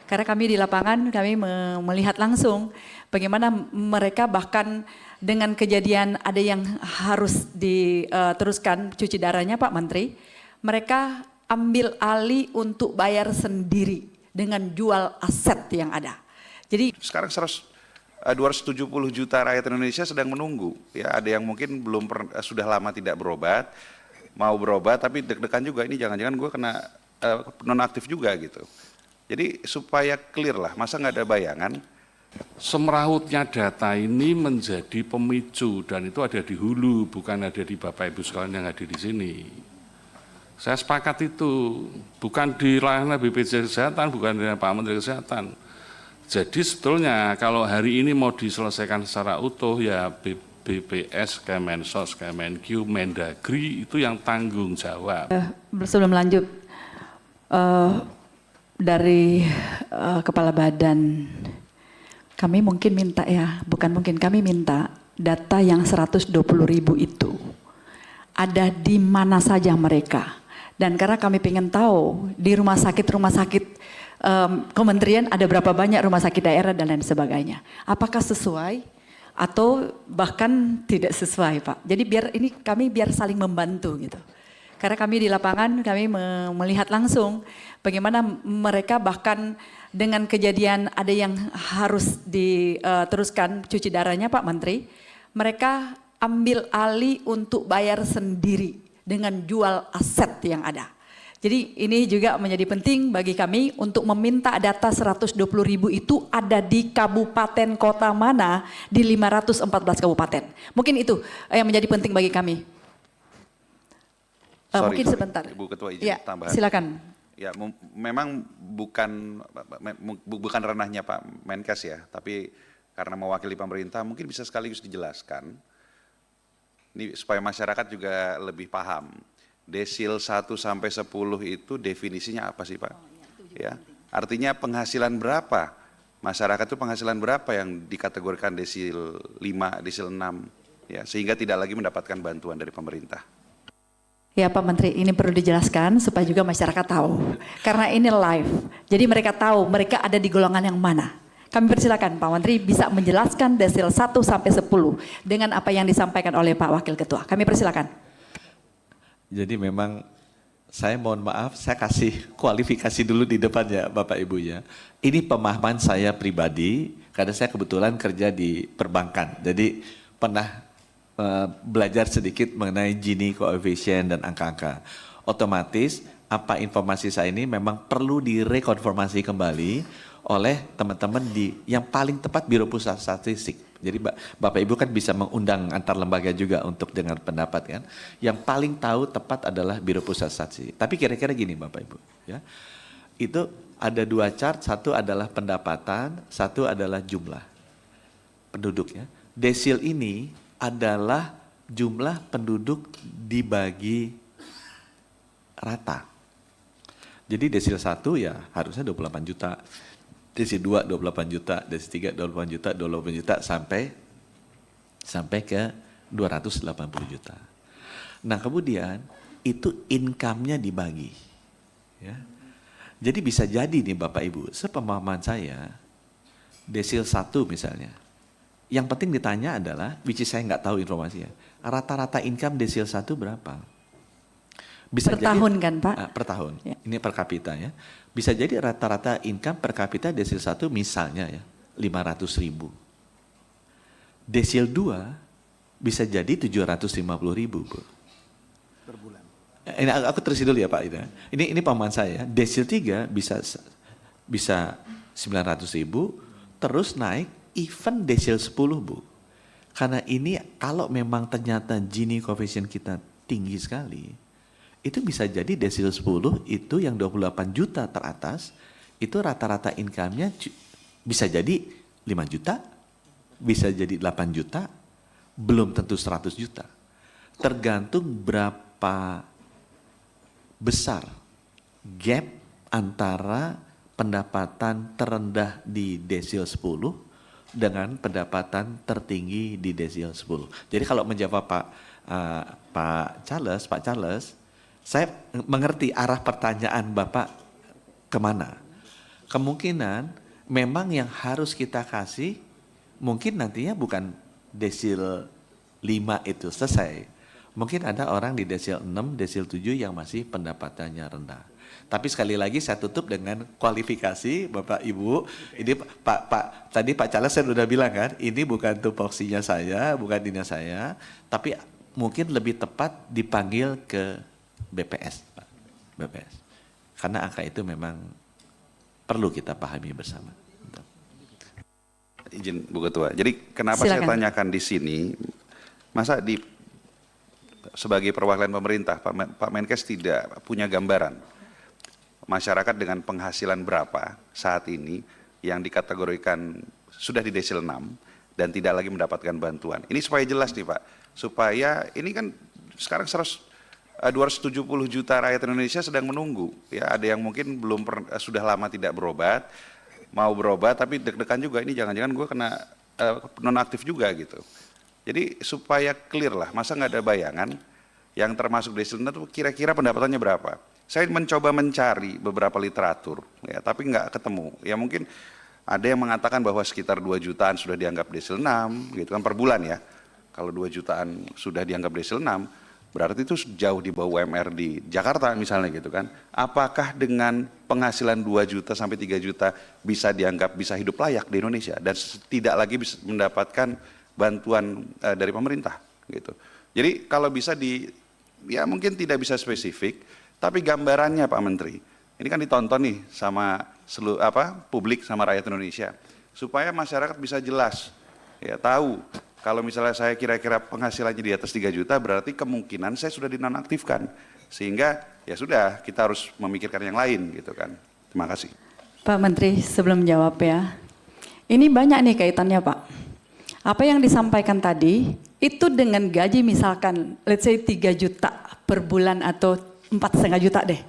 Karena kami di lapangan, kami melihat langsung bagaimana mereka bahkan dengan kejadian ada yang harus diteruskan cuci darahnya Pak Menteri, mereka ambil alih untuk bayar sendiri dengan jual aset yang ada. Jadi sekarang 270 juta rakyat Indonesia sedang menunggu. Ya, ada yang mungkin sudah lama tidak berobat, mau berobat tapi deg-degan juga, ini jangan-jangan gue kena nonaktif juga gitu. Jadi supaya clear lah, masa nggak ada bayangan. Semerautnya data ini menjadi pemicu dan itu ada di hulu, bukan ada di Bapak Ibu sekalian yang ada di sini. Saya sepakat itu, bukan di ranah BPJS Kesehatan, bukan di Pak Menteri Kesehatan. Jadi sebetulnya kalau hari ini mau diselesaikan secara utuh ya BPS, Kemensos, Kemenq, Mendagri itu yang tanggung jawab. Sebelum lanjut, dari Kepala Badan, kami mungkin minta ya, bukan mungkin, kami minta data yang 120.000 itu ada di mana saja mereka. Dan karena kami ingin tahu di rumah sakit kementerian ada berapa banyak rumah sakit daerah dan lain sebagainya. Apakah sesuai atau bahkan tidak sesuai Pak. Jadi kami biar saling membantu gitu. Karena kami di lapangan, kami melihat langsung bagaimana mereka bahkan dengan kejadian ada yang harus diteruskan cuci darahnya Pak Menteri, mereka ambil alih untuk bayar sendiri dengan jual aset yang ada. Jadi ini juga menjadi penting bagi kami untuk meminta data 120.000 itu ada di kabupaten kota mana di 514 kabupaten. Mungkin itu yang menjadi penting bagi kami. Mungkin sebentar. Ibu Ketua izin ya, tambahan. Silakan. Ya, memang bukan ranahnya Pak Menkes ya, tapi karena mewakili pemerintah mungkin bisa sekaligus dijelaskan. Ini supaya masyarakat juga lebih paham. Desil 1 sampai 10 itu definisinya apa sih Pak? Ya, artinya penghasilan berapa? Masyarakat itu penghasilan berapa yang dikategorikan desil 5, desil 6, ya, sehingga tidak lagi mendapatkan bantuan dari pemerintah. Ya Pak Menteri, ini perlu dijelaskan supaya juga masyarakat tahu. Karena ini live, jadi mereka tahu mereka ada di golongan yang mana. Kami persilakan Pak Menteri bisa menjelaskan desil 1 sampai 10 dengan apa yang disampaikan oleh Pak Wakil Ketua. Kami persilakan. Jadi memang saya mohon maaf, saya kasih kualifikasi dulu di depan ya Bapak Ibu ya. Ini pemahaman saya pribadi, karena saya kebetulan kerja di perbankan. Jadi pernah belajar sedikit mengenai Gini coefficient dan angka-angka. Otomatis apa informasi saya ini memang perlu direkonfirmasi kembali oleh teman-teman yang paling tepat Biro Pusat Statistik. Jadi Bapak Ibu kan bisa mengundang antar lembaga juga untuk dengar pendapat kan. Yang paling tahu tepat adalah Biro Pusat Statistik. Tapi kira-kira gini Bapak Ibu ya. Itu ada 2 chart, satu adalah pendapatan, satu adalah jumlah penduduk ya. Desil ini adalah jumlah penduduk dibagi rata. Jadi desil 1 ya harusnya 28 juta, desil 2 28 juta, desil 3 28 juta, 28 juta sampai ke 280 juta. Nah kemudian itu income-nya dibagi. Ya. Jadi bisa jadi nih Bapak Ibu, sepemahaman saya, desil 1 misalnya, yang penting ditanya adalah, which is saya nggak tahu informasinya, rata-rata income desil 1 berapa? Bisa per jadi, tahun kan Pak? Per tahun, ya. Ini per kapita ya. Bisa jadi rata-rata income per kapita desil 1 misalnya ya, 500.000. Desil 2 bisa jadi 750.000 Bu. Per bulan. Ini aku terusin dulu ya Pak. Ini pemahaman saya, desil 3 bisa 900.000, terus naik even desil 10 Bu. Karena ini kalau memang ternyata Gini coefficient kita tinggi sekali, itu bisa jadi desil 10 itu yang 28 juta teratas, itu rata-rata income-nya bisa jadi 5 juta, bisa jadi 8 juta, belum tentu 100 juta. Tergantung berapa besar gap antara pendapatan terendah di desil 10 dengan pendapatan tertinggi di desil 10. Jadi kalau menjawab Pak Charles, saya mengerti arah pertanyaan Bapak kemana. kemungkinan memang yang harus kita kasih mungkin nantinya bukan desil 5 itu selesai. Mungkin ada orang di desil 6, desil 7 yang masih pendapatannya rendah. Tapi sekali lagi saya tutup dengan kualifikasi Bapak Ibu. Ini tadi Pak Charles saya sudah bilang kan, ini bukan tupoksinya saya, bukan dinas saya, tapi mungkin lebih tepat dipanggil ke BPS, Pak. BPS. Karena angka itu memang perlu kita pahami bersama. Izin Bu Ketua. Jadi kenapa Silakan. saya tanyakan di sini, masa sebagai perwakilan pemerintah Pak Menkes tidak punya gambaran masyarakat dengan penghasilan berapa saat ini yang dikategorikan sudah di desil 6 dan tidak lagi mendapatkan bantuan. Ini supaya jelas nih Pak, supaya ini kan sekarang 270 juta rakyat Indonesia sedang menunggu. Ya, ada yang mungkin sudah lama tidak berobat, mau berobat tapi deg-degan juga, ini jangan-jangan gue kena nonaktif juga gitu. Jadi supaya clear lah, masa nggak ada bayangan yang termasuk desil itu kira-kira pendapatannya berapa. Saya mencoba mencari beberapa literatur, ya, tapi nggak ketemu. Ya mungkin ada yang mengatakan bahwa sekitar 2 jutaan sudah dianggap desil 6, gitu kan per bulan ya. Kalau 2 jutaan sudah dianggap desil 6, berarti itu jauh di bawah UMR di Jakarta misalnya gitu kan. Apakah dengan penghasilan 2 juta sampai 3 juta bisa dianggap bisa hidup layak di Indonesia dan tidak lagi bisa mendapatkan bantuan dari pemerintah gitu. Jadi kalau bisa ya mungkin tidak bisa spesifik, tapi gambarannya Pak Menteri, ini kan ditonton nih sama publik sama rakyat Indonesia, supaya masyarakat bisa jelas, ya tahu kalau misalnya saya kira-kira penghasilannya di atas 3 juta, berarti kemungkinan saya sudah dinonaktifkan, sehingga ya sudah kita harus memikirkan yang lain gitu kan. Terima kasih. Pak Menteri, sebelum jawab ya, ini banyak nih kaitannya Pak. Apa yang disampaikan tadi, itu dengan gaji misalkan, let's say 3 juta per bulan atau 4,5 juta deh.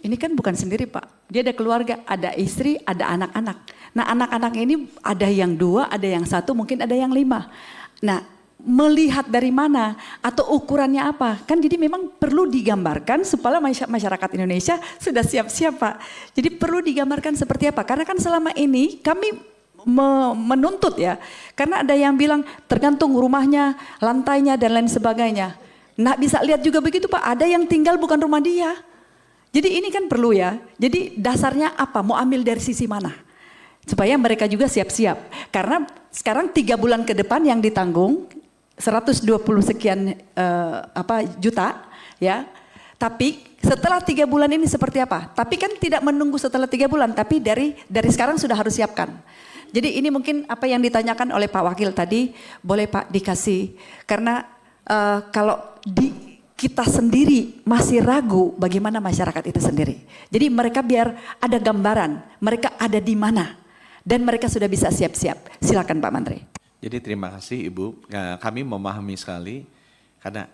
Ini kan bukan sendiri Pak, dia ada keluarga, ada istri, ada anak-anak. Nah anak-anak ini ada yang 2, ada yang 1, mungkin ada yang 5. Nah melihat dari mana atau ukurannya apa, kan jadi memang perlu digambarkan supaya masyarakat Indonesia sudah siap-siap Pak. Jadi perlu digambarkan seperti apa, karena kan selama ini kami menuntut ya, karena ada yang bilang tergantung rumahnya, lantainya dan lain sebagainya. Nah bisa lihat juga begitu Pak, ada yang tinggal bukan rumah dia. Jadi ini kan perlu ya, jadi dasarnya apa, mau ambil dari sisi mana? Supaya mereka juga siap-siap. Karena sekarang 3 bulan ke depan yang ditanggung 120 sekian juta ya. Tapi setelah 3 bulan ini seperti apa? Tapi kan tidak menunggu setelah 3 bulan, tapi dari sekarang sudah harus siapkan. Jadi ini mungkin apa yang ditanyakan oleh Pak Wakil tadi, boleh Pak dikasih. Karena kalau kita sendiri masih ragu bagaimana masyarakat itu sendiri. Jadi mereka biar ada gambaran, mereka ada di mana. Dan mereka sudah bisa siap-siap. Silakan Pak Menteri. Jadi terima kasih Ibu, kami memahami sekali karena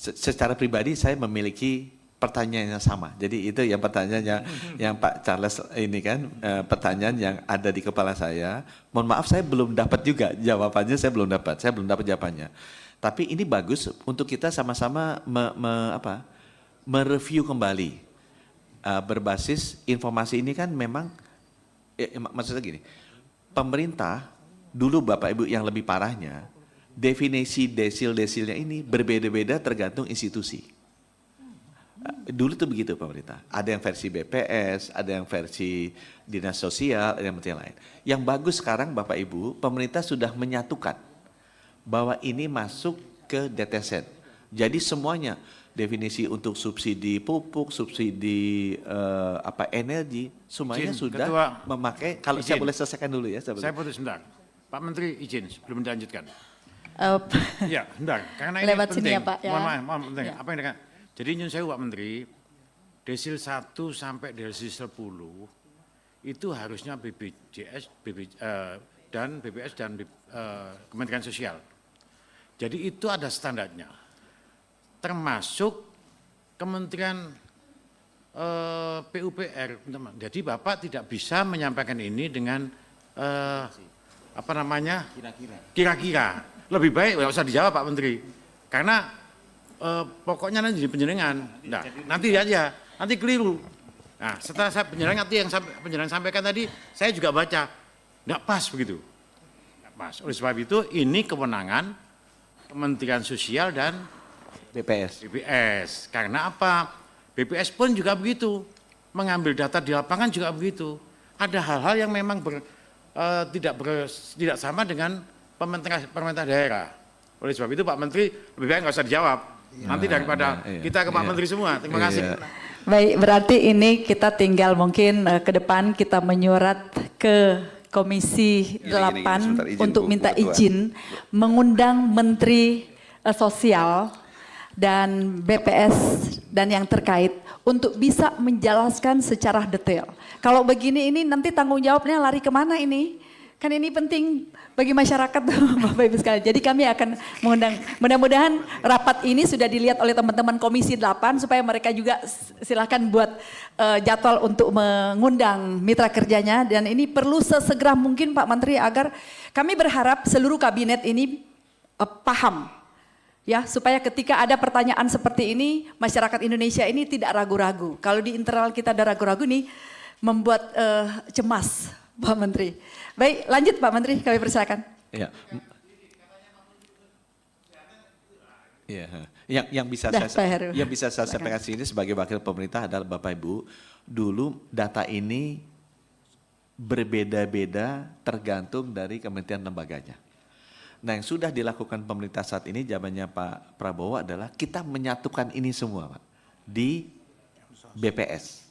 secara pribadi saya memiliki pertanyaan yang sama. Jadi itu yang pertanyaannya yang Pak Charles ini kan pertanyaan yang ada di kepala saya. Mohon maaf saya belum dapat juga jawabannya, saya belum dapat jawabannya. Tapi ini bagus untuk kita sama-sama mereview kembali berbasis informasi ini kan memang maksudnya gini. Pemerintah dulu Bapak Ibu yang lebih parahnya definisi desil-desilnya ini berbeda-beda tergantung institusi. Dulu tuh begitu pemerintah, ada yang versi BPS, ada yang versi dinas sosial, ada yang versi lain. Yang bagus sekarang Bapak Ibu, pemerintah sudah menyatukan bahwa ini masuk ke DTZ. Jadi semuanya definisi untuk subsidi pupuk, subsidi energi, semuanya sudah Ketua, memakai. Kalau saya boleh selesaikan dulu ya. Saya putus sebentar. Pak Menteri izin sebelum dilanjutkan. Ya, sebentar. Karena ini Lewat penting. sini ya Pak ya. Mohon penting. Ya. Apa yang dikatakan? Jadi nyun sewu Pak Menteri, desil 1 sampai desil 10 itu harusnya BPJS dan BPS dan Kementerian Sosial. Jadi itu ada standarnya. Termasuk Kementerian PUPR. Jadi Bapak tidak bisa menyampaikan ini dengan kira-kira. Lebih baik nggak usah dijawab Pak Menteri. Karena pokoknya nanti jadi penjenengan. Nah, nanti aja, nanti keliru. Nah, setelah saya penjelasan yang penjelasan sampaikan tadi, saya juga baca, nggak pas begitu. Nggak pas. Oleh sebab itu, ini kewenangan Kementerian Sosial dan BPS. BPS. Karena apa? BPS pun juga begitu. Mengambil data di lapangan juga begitu. Ada hal-hal yang memang tidak sama dengan pemerintah daerah. Oleh sebab itu Pak Menteri lebih baik nggak usah dijawab. Nanti daripada kita ke Pak Menteri semua. Terima kasih. Baik, berarti ini kita tinggal mungkin ke depan kita menyurat ke Komisi 8 sebentar, izin, untuk Bu minta Ketua. izin mengundang Menteri Sosial dan BPS dan yang terkait untuk bisa menjelaskan secara detail. Kalau begini ini nanti tanggung jawabnya lari kemana ini? Kan ini penting bagi masyarakat Bapak Ibu sekalian. Jadi kami akan mengundang, mudah-mudahan rapat ini sudah dilihat oleh teman-teman Komisi 8 supaya mereka juga silakan buat jadwal untuk mengundang mitra kerjanya. Dan ini perlu sesegera mungkin Pak Menteri agar kami berharap seluruh kabinet ini paham. Ya, supaya ketika ada pertanyaan seperti ini, masyarakat Indonesia ini tidak ragu-ragu. Kalau di internal kita ada ragu-ragu nih, membuat cemas Pak Menteri. Baik, lanjut Pak Menteri, kami persilakan. Ya. Ya, yang bisa Dah, Pak Heru. yang bisa saya sampaikan sini sebagai wakil pemerintah adalah Bapak Ibu, dulu data ini berbeda-beda tergantung dari kementerian lembaganya. Nah, yang sudah dilakukan pemerintah saat ini zamannya Pak Prabowo adalah kita menyatukan ini semua, Pak, di BPS.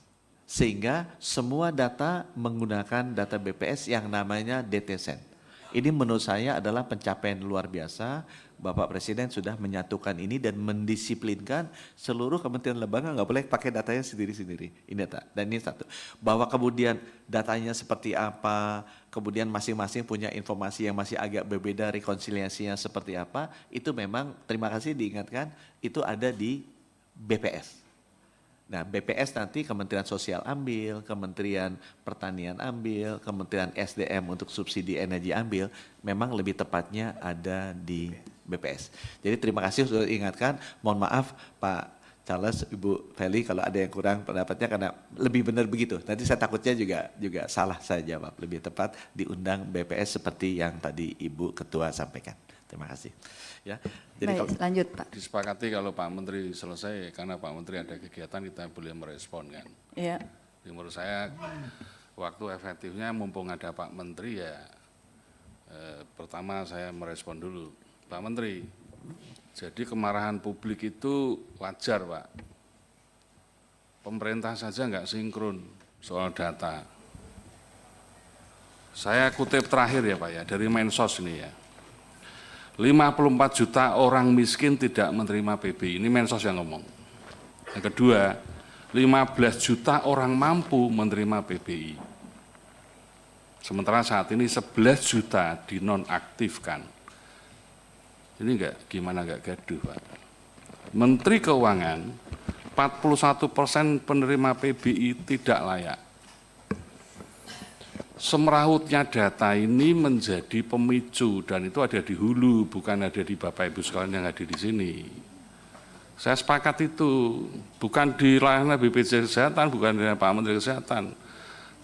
Sehingga semua data menggunakan data BPS yang namanya DTSEN. Ini menurut saya adalah pencapaian luar biasa. Bapak Presiden sudah menyatukan ini dan mendisiplinkan seluruh kementerian lembaga nggak boleh pakai datanya sendiri-sendiri. Ini data. Dan ini satu. Bahwa kemudian datanya seperti apa, kemudian masing-masing punya informasi yang masih agak berbeda, rekonsiliasinya seperti apa, itu memang terima kasih diingatkan, itu ada di BPS. Nah, BPS nanti Kementerian Sosial ambil, Kementerian Pertanian ambil, Kementerian SDM untuk subsidi energi ambil, memang lebih tepatnya ada di BPS. Jadi terima kasih sudah diingatkan, mohon maaf Pak Charles, Ibu Feli kalau ada yang kurang pendapatnya karena lebih benar begitu. Nanti saya takutnya juga salah saya jawab, lebih tepat diundang BPS seperti yang tadi Ibu Ketua sampaikan. Terima kasih. Ya. Jadi Baik, lanjut Pak. Disepakati kalau Pak Menteri selesai, karena Pak Menteri ada kegiatan kita boleh merespon kan. Iya. Jadi menurut saya waktu efektifnya mumpung ada Pak Menteri ya pertama saya merespon dulu. Pak Menteri, jadi kemarahan publik itu wajar Pak. Pemerintah saja nggak sinkron soal data. Saya kutip terakhir ya Pak ya, dari Mensos ini ya. 54 juta orang miskin tidak menerima PBI, ini Mensos yang ngomong. Yang kedua, 15 juta orang mampu menerima PBI. Sementara saat ini 11 juta dinonaktifkan. Ini gimana enggak gaduh Pak. Menteri Keuangan, 41% penerima PBI tidak layak. Semerawutnya data ini menjadi pemicu dan itu ada di hulu, bukan ada di Bapak Ibu sekalian yang ada di sini. Saya sepakat itu, bukan di ranah BPJS Kesehatan, bukan di Pak Menteri Kesehatan.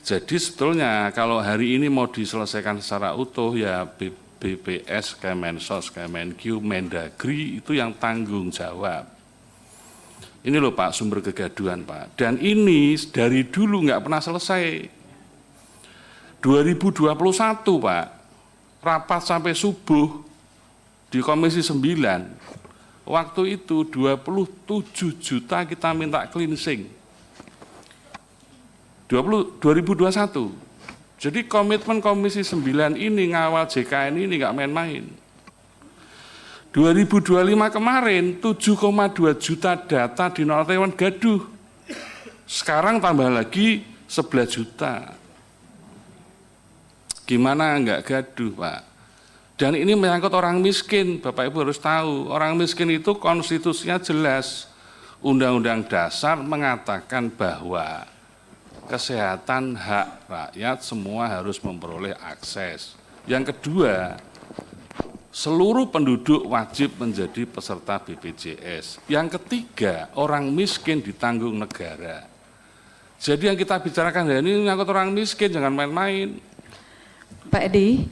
Jadi sebetulnya kalau hari ini mau diselesaikan secara utuh ya BPS, Kemensos, Kemenkyu, Mendagri itu yang tanggung jawab. Ini loh Pak sumber kegaduhan Pak. Dan ini dari dulu nggak pernah selesai. 2021 Pak, rapat sampai subuh di Komisi 9, waktu itu 27 juta kita minta cleansing. 2021, jadi komitmen Komisi 9 ini ngawal JKN ini nggak main-main. 2025 kemarin 7,2 juta data di nonaktifkan gaduh, sekarang tambah lagi 11 juta. Gimana enggak gaduh Pak? Dan ini menyangkut orang miskin, Bapak Ibu harus tahu, orang miskin itu konstitusinya jelas. Undang-Undang Dasar mengatakan bahwa kesehatan hak rakyat semua harus memperoleh akses. Yang kedua, seluruh penduduk wajib menjadi peserta BPJS. Yang ketiga, orang miskin ditanggung negara. Jadi yang kita bicarakan hari ini menyangkut orang miskin, jangan main-main. Pak Edi,